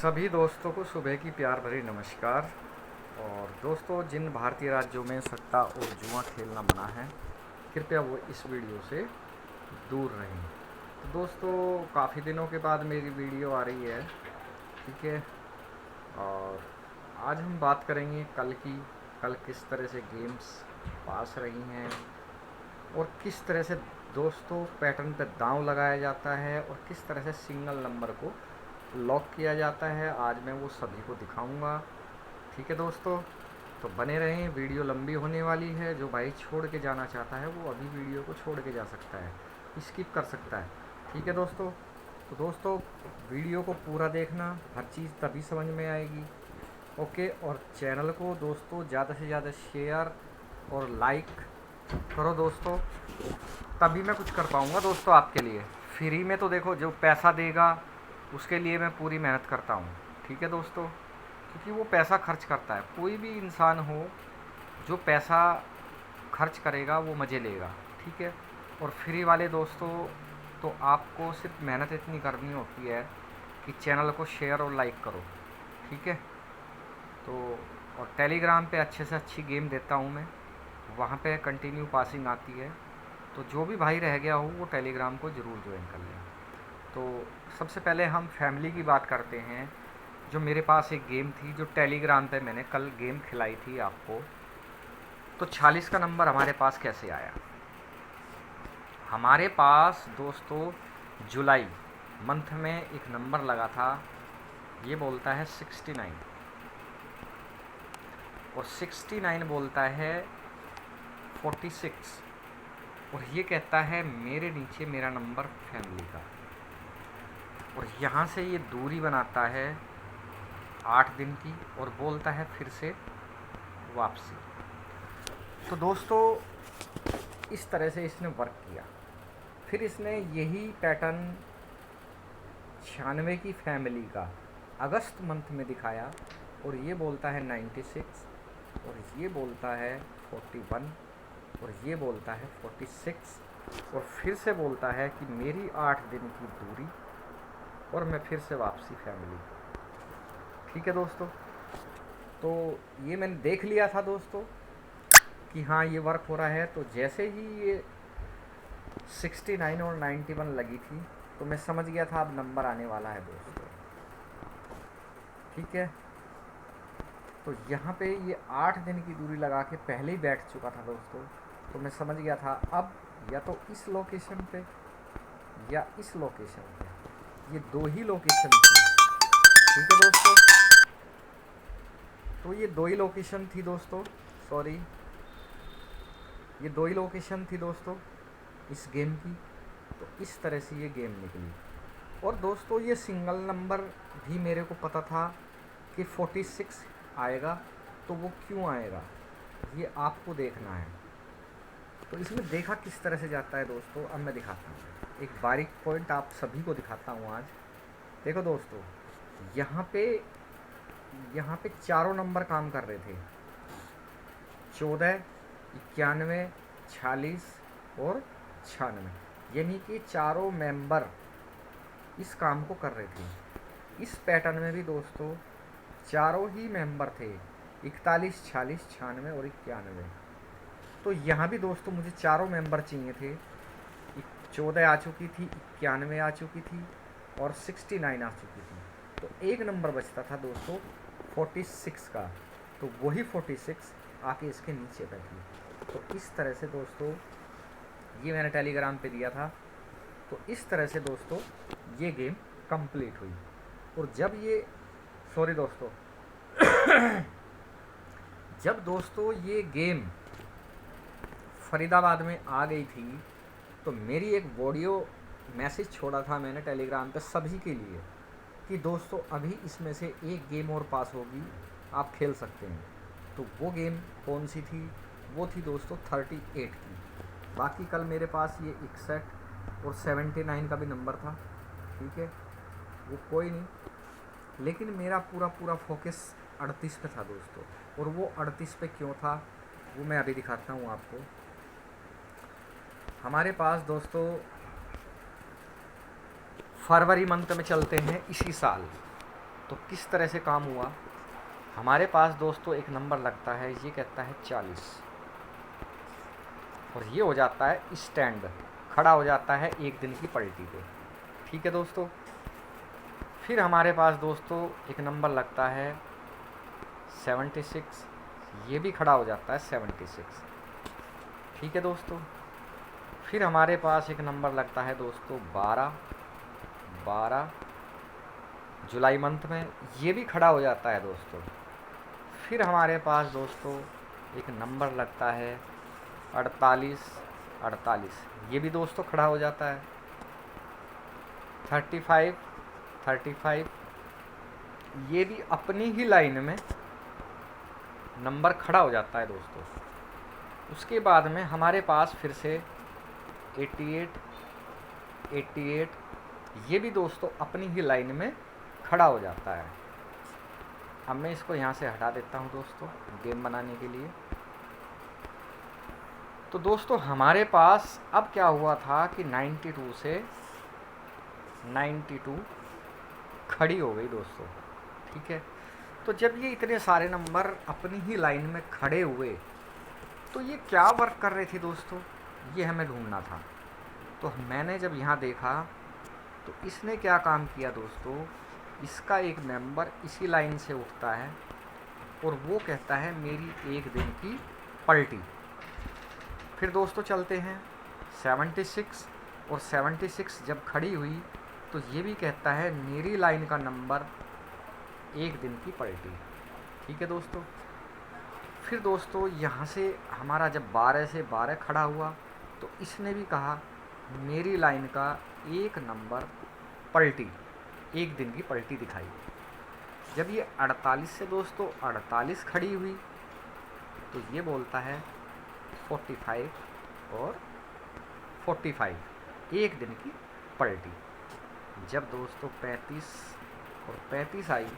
सभी दोस्तों को सुबह की प्यार भरी नमस्कार। और दोस्तों, जिन भारतीय राज्यों में सट्टा और जुआ खेलना मना है, कृपया वो इस वीडियो से दूर रहें। तो दोस्तों, काफ़ी दिनों के बाद मेरी वीडियो आ रही है, ठीक है। और आज हम बात करेंगे कल किस तरह से गेम्स पास रही हैं और किस तरह से दोस्तों पैटर्न पे दांव लगाया जाता है और किस तरह से सिंगल नंबर को लॉक किया जाता है। आज मैं वो सभी को दिखाऊंगा, ठीक है दोस्तों। तो बने रहें, वीडियो लंबी होने वाली है। जो भाई छोड़ के जाना चाहता है वो अभी वीडियो को छोड़ के जा सकता है, स्किप कर सकता है, ठीक है दोस्तों। तो दोस्तों, वीडियो को पूरा देखना, हर चीज़ तभी समझ में आएगी, ओके। और चैनल को दोस्तों ज़्यादा से ज़्यादा शेयर और लाइक करो दोस्तों, तभी मैं कुछ कर पाऊँगा दोस्तों आपके लिए। फ्री में तो देखो, जो पैसा देगा उसके लिए मैं पूरी मेहनत करता हूँ, ठीक है दोस्तों। क्योंकि वो पैसा खर्च करता है, कोई भी इंसान हो जो पैसा खर्च करेगा वो मज़े लेगा, ठीक है। और फ्री वाले दोस्तों, तो आपको सिर्फ मेहनत इतनी करनी होती है कि चैनल को शेयर और लाइक करो, ठीक है। तो और टेलीग्राम पे अच्छे से अच्छी गेम देता हूँ मैं, वहाँ पे कंटिन्यू पासिंग आती है। तो जो भी भाई रह गया हो वो टेलीग्राम को ज़रूर ज्वाइन कर लें। तो सबसे पहले हम फैमिली की बात करते हैं। जो मेरे पास एक गेम थी, जो टेलीग्राम पे मैंने कल गेम खिलाई थी आपको। तो 46 का नंबर हमारे पास कैसे आया? हमारे पास दोस्तों जुलाई मंथ में एक नंबर लगा था, ये बोलता है 69 और 69 बोलता है 46 और ये कहता है मेरे नीचे मेरा नंबर फैमिली का। और यहाँ से ये दूरी बनाता है 8 दिन की और बोलता है फिर से वापसी। तो दोस्तों, इस तरह से इसने वर्क किया। फिर इसने यही पैटर्न 96 की फैमिली का अगस्त मंथ में दिखाया और ये बोलता है 96 और ये बोलता है 41 और ये बोलता है 46 और फिर से बोलता है कि मेरी 8 दिन की दूरी और मैं फिर से वापसी फैमिली, ठीक है दोस्तों। तो ये मैंने देख लिया था दोस्तों कि हाँ ये वर्क हो रहा है। तो जैसे ही ये 69 और 91 लगी थी तो मैं समझ गया था अब नंबर आने वाला है दोस्तों, ठीक है। तो यहाँ पे ये 8 दिन की दूरी लगा के पहले ही बैठ चुका था दोस्तों। तो मैं समझ गया था अब या तो इस लोकेशन पे या इस लोकेशन पे, ये दो ही लोकेशन थी, ठीक है दोस्तों। तो ये दो ही लोकेशन थी दोस्तों, सॉरी, ये दो ही लोकेशन थी दोस्तों इस गेम की। तो इस तरह से ये गेम निकली। और दोस्तों, ये सिंगल नंबर भी मेरे को पता था कि 46 आएगा। तो वो क्यों आएगा ये आपको देखना है। तो इसमें देखा किस तरह से जाता है दोस्तों, अब मैं दिखाता हूँ एक बारीक पॉइंट, आप सभी को दिखाता हूँ आज। देखो दोस्तों, यहाँ पे चारों नंबर काम कर रहे थे, 14, 91, 46 और 96, यानी कि चारों मेंबर इस काम को कर रहे थे। इस पैटर्न में भी दोस्तों चारों ही मेंबर थे, 41, 46, 96 और 91। तो यहाँ भी दोस्तों मुझे चारों मेंबर चाहिए थे। 14 आ चुकी थी, 91 आ चुकी थी और 69 आ चुकी थी। तो एक नंबर बचता था दोस्तों 46 का। तो वही 46 आके इसके नीचे बैठी। तो इस तरह से दोस्तों ये मैंने टेलीग्राम पे दिया था। तो इस तरह से दोस्तों ये गेम कंप्लीट हुई। और जब ये सॉरी दोस्तों जब दोस्तों ये गेम फरीदाबाद में आ गई थी तो मेरी एक वीडियो मैसेज छोड़ा था मैंने टेलीग्राम पे सभी के लिए कि दोस्तों अभी इसमें से एक गेम और पास होगी, आप खेल सकते हैं। तो वो गेम कौन सी थी? वो थी दोस्तों 38 की। बाकी कल मेरे पास ये 61 और 79 का भी नंबर था, ठीक है, वो कोई नहीं। लेकिन मेरा पूरा फोकस 38 पे था दोस्तों। और वो 38 पे क्यों था वो मैं अभी दिखाता हूँ आपको। हमारे पास दोस्तों फरवरी मंथ में चलते हैं इसी साल। तो किस तरह से काम हुआ, हमारे पास दोस्तों एक नंबर लगता है, ये कहता है 40 और ये हो जाता है स्टैंड, खड़ा हो जाता है एक दिन की पलटी पे। ठीक है दोस्तों। फिर हमारे पास दोस्तों एक नंबर लगता है 76, ये भी खड़ा हो जाता है 76। ठीक है दोस्तों। फिर हमारे पास एक नंबर लगता है दोस्तों 12 जुलाई मंथ में, ये भी खड़ा हो जाता है दोस्तों। फिर हमारे पास दोस्तों एक नंबर लगता है 48, ये भी दोस्तों खड़ा हो जाता है। 35, ये भी अपनी ही लाइन में नंबर खड़ा हो जाता है दोस्तों। उसके बाद में हमारे पास फिर से 88, ये भी दोस्तों अपनी ही लाइन में खड़ा हो जाता है। अब मैं इसको यहाँ से हटा देता हूँ दोस्तों गेम बनाने के लिए। तो दोस्तों हमारे पास अब क्या हुआ था कि 92 से 92 खड़ी हो गई दोस्तों। ठीक है। तो जब ये इतने सारे नंबर अपनी ही लाइन में खड़े हुए तो ये क्या वर्क कर रहे थे दोस्तों, ये हमें ढूंढना था। तो मैंने जब यहाँ देखा तो इसने क्या काम किया दोस्तों, इसका एक मेंबर इसी लाइन से उठता है और वो कहता है मेरी एक दिन की पलटी। फिर दोस्तों चलते हैं 76 और 76 जब खड़ी हुई तो ये भी कहता है मेरी लाइन का नंबर एक दिन की पलटी। ठीक है दोस्तों। फिर दोस्तों यहाँ से हमारा जब 12 से 12 खड़ा हुआ तो इसने भी कहा मेरी लाइन का एक नंबर पलटी, एक दिन की पलटी दिखाई। जब ये 48 से दोस्तों 48 खड़ी हुई तो ये बोलता है 45 और 45, एक दिन की पलटी। जब दोस्तों 35 और 35 आई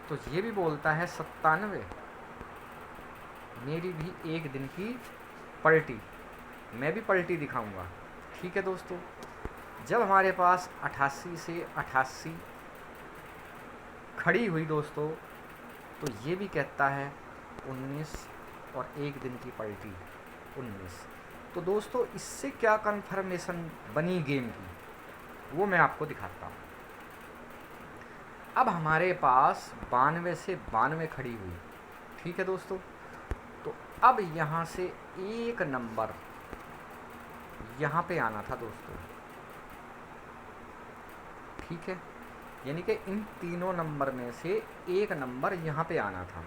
तो ये भी बोलता है 97, मेरी भी एक दिन की पलटी, मैं भी पलटी दिखाऊंगा। ठीक है दोस्तों। जब हमारे पास 88 से 88 खड़ी हुई दोस्तों तो ये भी कहता है 19 और एक दिन की पलटी 19। तो दोस्तों इससे क्या कन्फर्मेशन बनी गेम की वो मैं आपको दिखाता हूँ। अब हमारे पास 92 से 92 खड़ी हुई। ठीक है दोस्तों। तो अब यहाँ से एक नंबर यहाँ पे आना था दोस्तों। ठीक है। यानी कि इन तीनों नंबर में से एक नंबर यहाँ पे आना था।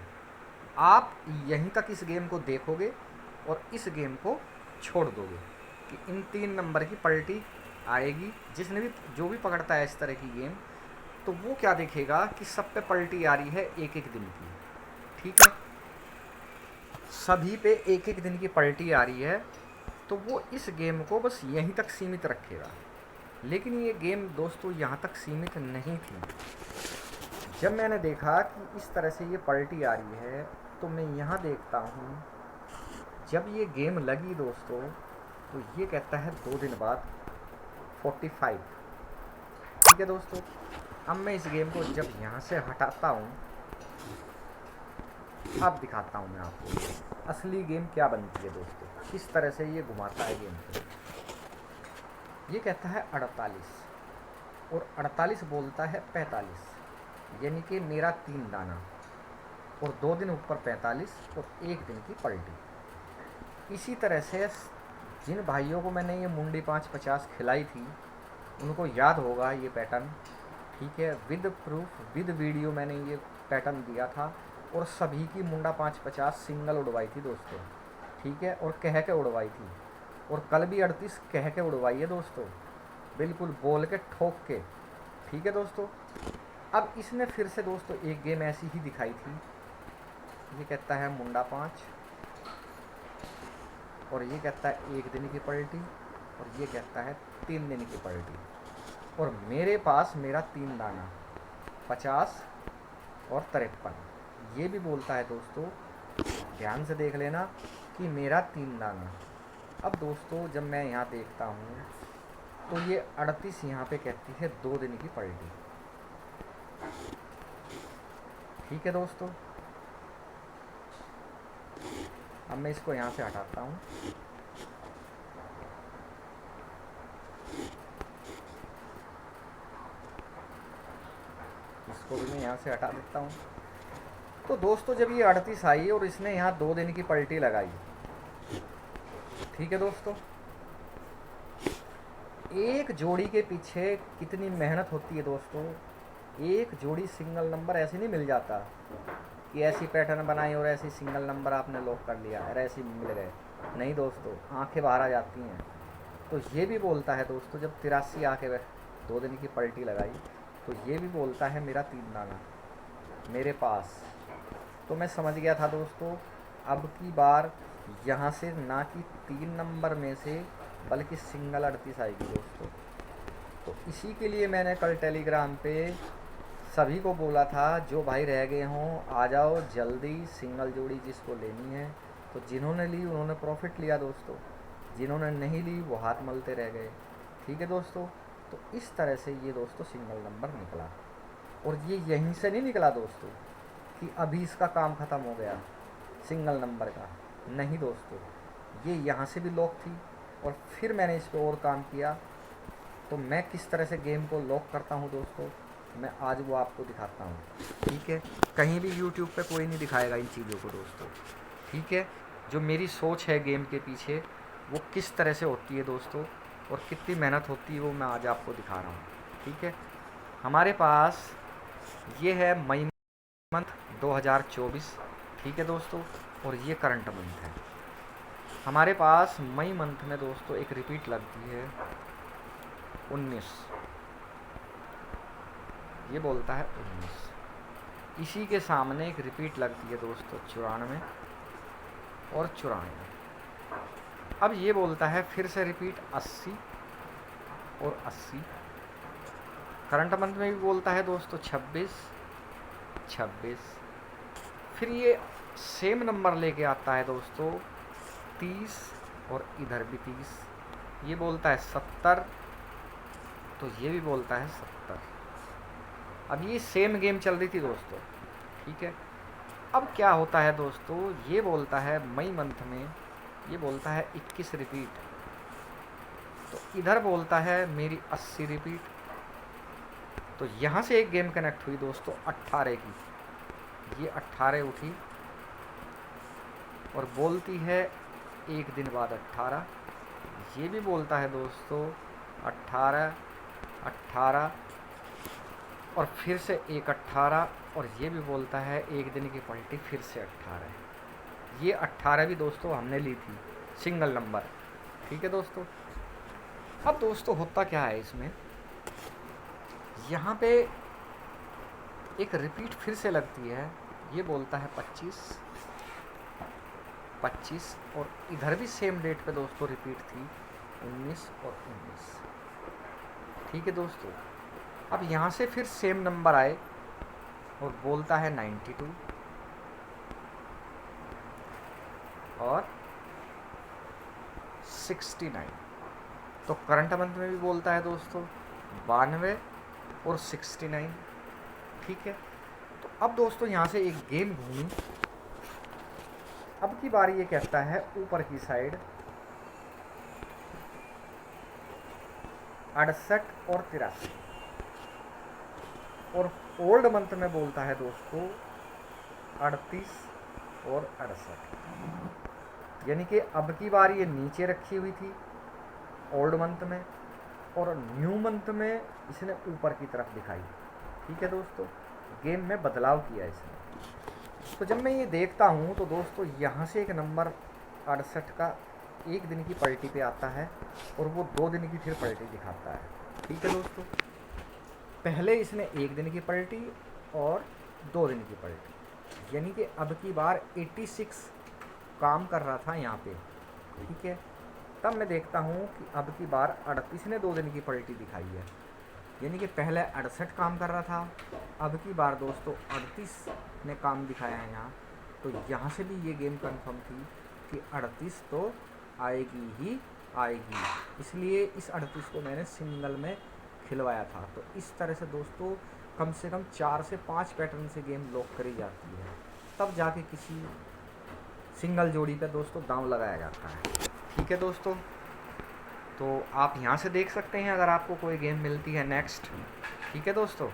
आप यहीं तक इस गेम को देखोगे और इस गेम को छोड़ दोगे कि इन तीन नंबर की पलटी आएगी। जिसने भी जो भी पकड़ता है इस तरह की गेम तो वो क्या देखेगा कि सब पे पलटी आ रही है एक एक दिन की। ठीक है। सभी पे एक एक दिन की पलटी आ रही है तो वो इस गेम को बस यहीं तक सीमित रखेगा। लेकिन ये गेम दोस्तों यहाँ तक सीमित नहीं थी। जब मैंने देखा कि इस तरह से ये पलटी आ रही है तो मैं यहाँ देखता हूँ जब ये गेम लगी दोस्तों तो ये कहता है 2 दिन बाद 45। ठीक है दोस्तों। अब मैं इस गेम को जब यहाँ से हटाता हूँ अब दिखाता हूँ मैं आपको असली गेम क्या बनती है दोस्तों, किस तरह से ये घुमाता है गेम को। ये कहता है 48 और 48 बोलता है 45, यानी कि मेरा 3 दाना और 2 दिन ऊपर 45 और एक दिन की पलटी। इसी तरह से जिन भाइयों को मैंने ये मुंडी 550 खिलाई थी उनको याद होगा ये पैटर्न। ठीक है। विद प्रूफ विद वीडियो मैंने ये पैटर्न दिया था और सभी की मुंडा 550 सिंगल उड़वाई थी दोस्तों। ठीक है। और कह के उड़वाई थी और कल भी 38 कह के उड़वाई है दोस्तों, बिल्कुल बोल के ठोक के। ठीक है दोस्तों। अब इसने फिर से दोस्तों एक गेम ऐसी ही दिखाई थी। ये कहता है मुंडा 5 और ये कहता है एक दिन की पलटी और ये कहता है 3 दिन की पलटी। और मेरे पास मेरा 3 दाना 50 और 53, ये भी बोलता है दोस्तों, ध्यान से देख लेना कि मेरा 3 दाना। अब दोस्तों जब मैं यहाँ देखता हूँ तो ये 38 यहाँ पे कहती है 2 दिन की पलटी। ठीक है दोस्तों, अब मैं इसको यहाँ से हटाता हूँ। इसको भी मैं यहाँ से हटा देता हूँ। तो दोस्तों जब ये 38 आई और इसने यहाँ 2 दिन की पलटी लगाई, ठीक है दोस्तों, एक जोड़ी के पीछे कितनी मेहनत होती है दोस्तों। एक जोड़ी सिंगल नंबर ऐसे नहीं मिल जाता कि ऐसी पैटर्न बनाई और ऐसी सिंगल नंबर आपने लॉक कर लिया और ऐसे मिल गए। नहीं दोस्तों, आंखें बाहर आ जाती हैं। तो ये भी बोलता है दोस्तों, जब 83 आके 2 दिन की पलटी लगाई तो ये भी बोलता है मेरा 3 दाना मेरे पास। तो मैं समझ गया था दोस्तों, अब की बार यहाँ से ना कि 3 नंबर में से बल्कि सिंगल 38 आएगी दोस्तों। तो इसी के लिए मैंने कल टेलीग्राम पे सभी को बोला था, जो भाई रह गए हों आ जाओ जल्दी, सिंगल जोड़ी जिसको लेनी है। तो जिन्होंने ली उन्होंने प्रॉफिट लिया दोस्तों, जिन्होंने नहीं ली वो हाथ मलते रह गए। ठीक है दोस्तों, तो इस तरह से ये दोस्तों सिंगल नंबर निकला। और ये यहीं से नहीं निकला दोस्तों कि अभी इसका काम ख़त्म हो गया सिंगल नंबर का। नहीं दोस्तों, ये यहाँ से भी लॉक थी और फिर मैंने इस पर और काम किया। तो मैं किस तरह से गेम को लॉक करता हूँ दोस्तों, मैं आज वो आपको दिखाता हूँ। ठीक है, कहीं भी यूट्यूब पे कोई नहीं दिखाएगा इन चीज़ों को दोस्तों। ठीक है, जो मेरी सोच है गेम के पीछे वो किस तरह से होती है दोस्तों और कितनी मेहनत होती है वो मैं आज आपको दिखा रहा हूँ। ठीक है, हमारे पास ये है मई मंथ 2024। ठीक है दोस्तों, और ये करंट मंथ है। हमारे पास मई मंथ में दोस्तों एक रिपीट लगती है 19, ये बोलता है 19। इसी के सामने एक रिपीट लगती है दोस्तों 94 और 94। अब ये बोलता है फिर से रिपीट 80 और 80। करंट मंथ में भी बोलता है दोस्तों 26 26। फिर ये सेम नंबर लेके आता है दोस्तों 30 और इधर भी 30। ये बोलता है 70, तो ये भी बोलता है 70। अब ये सेम गेम चल रही थी दोस्तों। ठीक है, अब क्या होता है दोस्तों, ये बोलता है मई मंथ में ये बोलता है 21 रिपीट, तो इधर बोलता है मेरी 80 रिपीट। तो यहाँ से एक गेम कनेक्ट हुई दोस्तों 18 की, ये 18 उठी और बोलती है एक दिन बाद 18। ये भी बोलता है दोस्तों 18 18 और फिर से एक 18, और ये भी बोलता है एक दिन की पलटी फिर से 18। ये 18 भी दोस्तों हमने ली थी सिंगल नंबर। ठीक है दोस्तों, अब दोस्तों होता क्या है इसमें, यहाँ पे एक रिपीट फिर से लगती है। ये बोलता है 25 25 और इधर भी सेम डेट पे दोस्तों रिपीट थी 19 और 19। ठीक है दोस्तों, अब यहाँ से फिर सेम नंबर आए और बोलता है 92 और 69। तो करंट मंथ में भी बोलता है दोस्तों 92 और 69। ठीक है, तो अब दोस्तों यहाँ से एक गेम घूमी। अब की बारी ये कहता है ऊपर की साइड 68 और 83, और ओल्ड मंथ में बोलता है दोस्तों 38 और 68। यानी कि अब की बार ये नीचे रखी हुई थी ओल्ड मंथ में और न्यू मंथ में इसने ऊपर की तरफ दिखाई। ठीक है दोस्तों, गेम में बदलाव किया इसने। तो जब मैं ये देखता हूँ तो दोस्तों यहाँ से एक नंबर 68 का एक दिन की पलटी पे आता है और वो 2 दिन की फिर पलटी दिखाता है। ठीक है दोस्तों, पहले इसने एक दिन की पलटी और 2 दिन की पलटी, यानी कि अब की बार 86 काम कर रहा था यहाँ पे। ठीक है, तब मैं देखता हूँ कि अब की बार 38 ने 2 दिन की पलटी दिखाई है, यानी कि पहले 68 काम कर रहा था, अब की बार दोस्तों 38 ने काम दिखाया है यहाँ। तो यहाँ से भी ये गेम कंफर्म थी कि 38 तो आएगी ही आएगी, इसलिए इस 38 को मैंने सिंगल में खिलवाया था। तो इस तरह से दोस्तों कम से कम 4 से 5 पैटर्न से गेम लॉक करी जाती है, तब जाके किसी सिंगल जोड़ी पे दोस्तों दांव लगाया जाता है। ठीक है दोस्तों, तो आप यहाँ से देख सकते हैं अगर आपको कोई गेम मिलती है नेक्स्ट। ठीक है दोस्तों,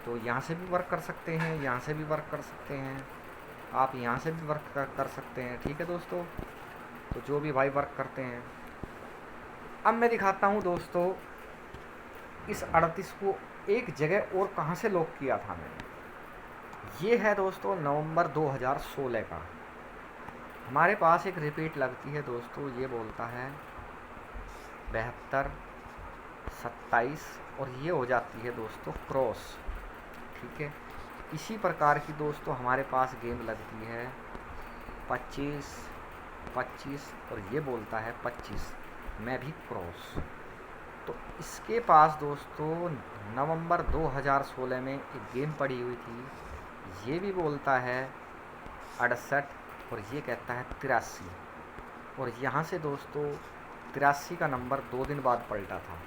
तो यहाँ से भी वर्क कर सकते हैं, यहाँ से भी वर्क कर सकते हैं, आप यहाँ से भी वर्क कर सकते हैं। ठीक है दोस्तों, तो जो भी भाई वर्क करते हैं। अब मैं दिखाता हूँ दोस्तों इस 38 को एक जगह और कहाँ से लॉक किया था मैंने। ये है दोस्तों नवंबर 2016 का। हमारे पास एक रिपीट लगती है दोस्तों, ये बोलता है 72 27 और ये हो जाती है दोस्तों क्रॉस। ठीक है, इसी प्रकार की दोस्तों हमारे पास गेम लगती है 25 25 और ये बोलता है 25 मैं भी क्रॉस। तो इसके पास दोस्तों नवंबर 2016 में एक गेम पड़ी हुई थी, ये भी बोलता है 68 और ये कहता है 83 और यहाँ से दोस्तों 83 का नंबर 2 दिन बाद पलटा था।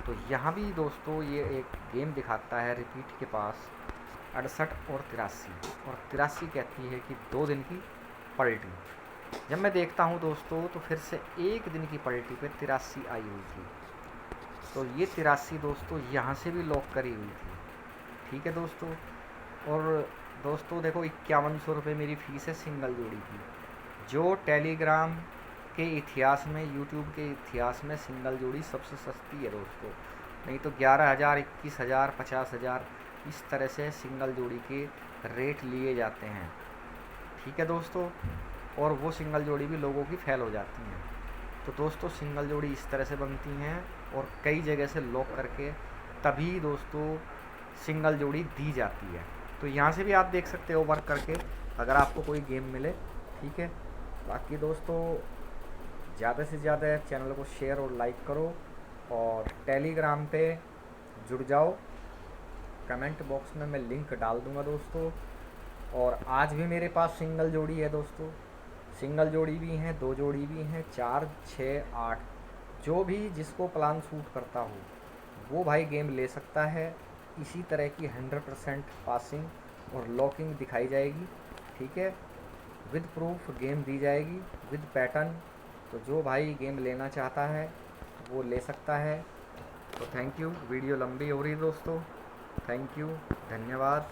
तो यहाँ भी दोस्तों ये एक गेम दिखाता है रिपीट के पास 68 और 83 कहती है कि 2 दिन की पलटी। जब मैं देखता हूँ दोस्तों तो फिर से 1 दिन की पलटी पे 83 आई हुई थी। तो ये 83 दोस्तों यहाँ से भी लॉक करी हुई थी। ठीक है दोस्तों, और दोस्तों देखो 5100 रुपये मेरी फ़ीस है सिंगल जोड़ी की, जो टेलीग्राम के इतिहास में, यूट्यूब के इतिहास में सिंगल जोड़ी सबसे सस्ती है दोस्तों। नहीं तो 11,000 21,000 50,000 इस तरह से सिंगल जोड़ी के रेट लिए जाते हैं। ठीक है दोस्तों, और वो सिंगल जोड़ी भी लोगों की फेल हो जाती हैं। तो दोस्तों सिंगल जोड़ी इस तरह से बनती हैं और कई जगह से लॉक करके तभी दोस्तों सिंगल जोड़ी दी जाती है। तो यहाँ से भी आप देख सकते हो वर्क करके अगर आपको कोई गेम मिले। ठीक है, बाकी दोस्तों ज़्यादा से ज़्यादा चैनल को शेयर और लाइक करो और टेलीग्राम पे जुड़ जाओ। कमेंट बॉक्स में मैं लिंक डाल दूँगा दोस्तों। और आज भी मेरे पास सिंगल जोड़ी है दोस्तों, सिंगल जोड़ी भी हैं, 2 जोड़ी भी हैं, 4 6 8, जो भी जिसको प्लान सूट करता हो वो भाई गेम ले सकता है। इसी तरह की 100% पासिंग और लॉकिंग दिखाई जाएगी। ठीक है, विद प्रूफ गेम दी जाएगी विद पैटर्न। तो जो भाई गेम लेना चाहता है वो ले सकता है। तो थैंक यू, वीडियो लंबी हो रही है दोस्तों। थैंक यू, धन्यवाद।